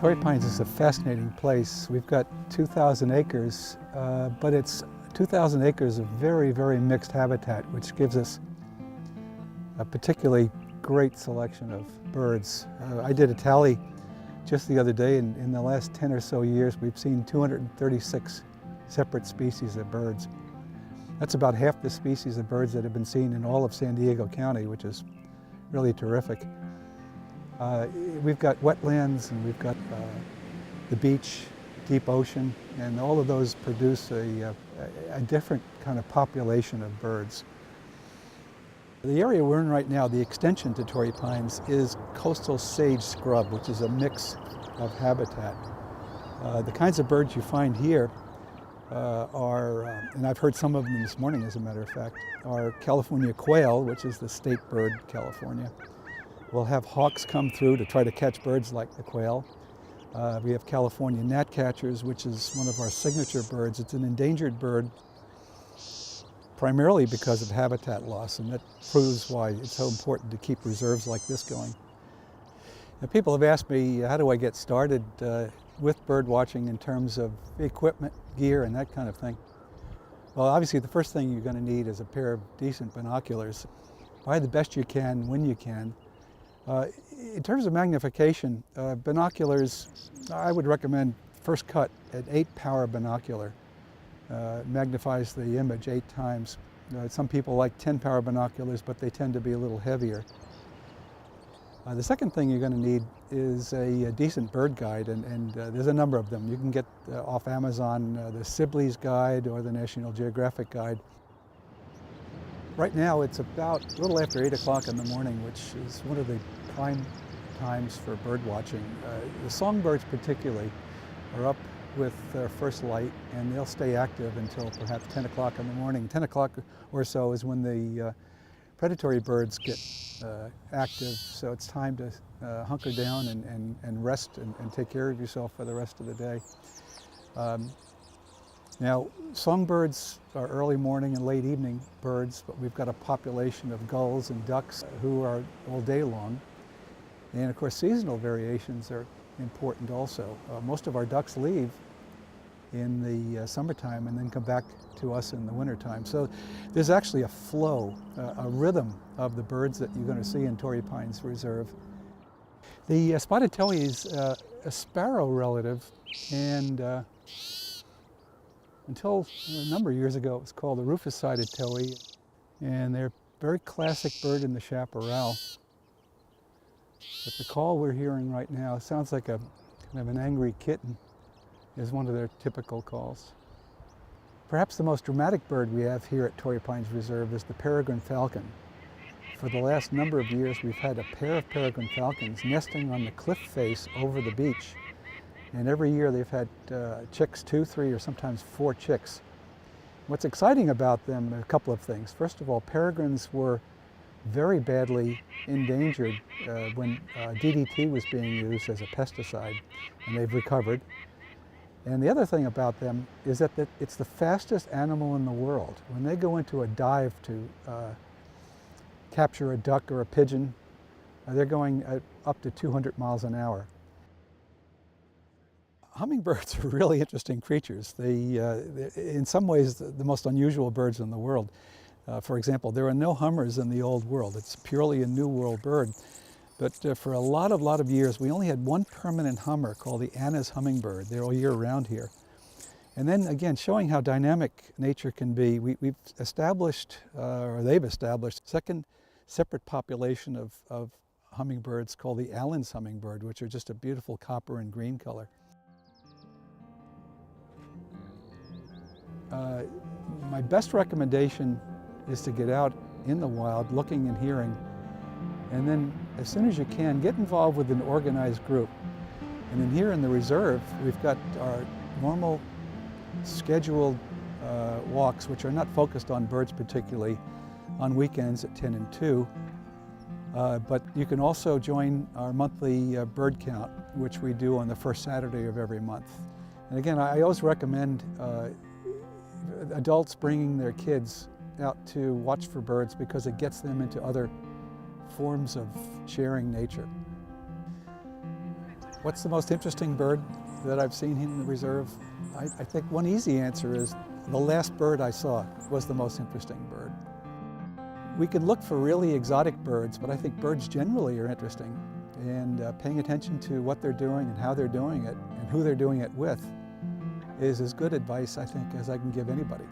Torrey Pines is a fascinating place. We've got 2,000 acres, but it's 2,000 acres of very, very mixed habitat, which gives us a particularly great selection of birds. I did a tally just the other day, and in the last 10 or so years, we've seen 236 separate species of birds. That's about half the species of birds that have been seen in all of San Diego County, which is really terrific. We've got wetlands, and we've got the beach, deep ocean, and all of those produce a different kind of population of birds. The area we're in right now, the extension to Torrey Pines, is coastal sage scrub, which is a mix of habitat. The kinds of birds you find here and I've heard some of them this morning as a matter of fact, are California quail, which is the state bird in California. We'll have hawks come through to try to catch birds like the quail. We have California gnatcatchers, which is one of our signature birds. It's an endangered bird primarily because of habitat loss, and that proves why it's so important to keep reserves like this going. Now, people have asked me, how do I get started with bird watching in terms of equipment, gear, and that kind of thing? Well, obviously the first thing you're going to need is a pair of decent binoculars. Buy the best you can when you can. In terms of magnification, binoculars, I would recommend first cut at 8-power binocular. Magnifies the image 8 times. Some people like 10-power binoculars, but they tend to be a little heavier. The second thing you're going to need is a decent bird guide, and there's a number of them. You can get off Amazon the Sibley's Guide or the National Geographic Guide. Right now it's about a little after 8 o'clock in the morning, which is one of the prime times for bird watching. The songbirds particularly are up with their first light, and they'll stay active until perhaps 10 o'clock in the morning. 10 o'clock or so is when the predatory birds get active, so it's time to hunker down and rest and take care of yourself for the rest of the day. Now, songbirds are early morning and late evening birds, but we've got a population of gulls and ducks who are all day long. And of course, seasonal variations are important also. Most of our ducks leave in the summertime and then come back to us in the wintertime. So there's actually a flow, a rhythm of the birds that you're going to see in Torrey Pines Reserve. The spotted towhee is a sparrow relative, and until a number of years ago it was called the rufous-sided towhee, and they're a very classic bird in the chaparral. But the call we're hearing right now sounds like a kind of an angry kitten, is one of their typical calls. Perhaps the most dramatic bird we have here at Torrey Pines Reserve is the peregrine falcon. For the last number of years we've had a pair of peregrine falcons nesting on the cliff face over the beach. And every year they've had chicks, 2, 3, or sometimes 4 chicks. What's exciting about them are a couple of things. First of all, peregrines were very badly endangered when DDT was being used as a pesticide, and they've recovered. And the other thing about them is that it's the fastest animal in the world. When they go into a dive to capture a duck or a pigeon, they're going up to 200 miles an hour. Hummingbirds are really interesting creatures. They're in some ways the most unusual birds in the world. For example, there are no hummers in the Old World. It's purely a New World bird. But for a lot of years, we only had one permanent hummer called the Anna's hummingbird. They're all year round here. And then again, showing how dynamic nature can be, we've established, or they've established, a second separate population of hummingbirds called the Allen's hummingbird, which are just a beautiful copper and green color. My best recommendation is to get out in the wild, looking and hearing, and then as soon as you can, get involved with an organized group. And then here in the reserve, we've got our normal scheduled walks, which are not focused on birds particularly, on weekends at 10 and 2. But you can also join our monthly bird count, which we do on the first Saturday of every month. And again, I always recommend adults bringing their kids out to watch for birds because it gets them into other forms of sharing nature. What's the most interesting bird that I've seen in the reserve? I think one easy answer is the last bird I saw was the most interesting bird. We can look for really exotic birds, but I think birds generally are interesting. And paying attention to what they're doing and how they're doing it and who they're doing it with is as good advice, I think, as I can give anybody.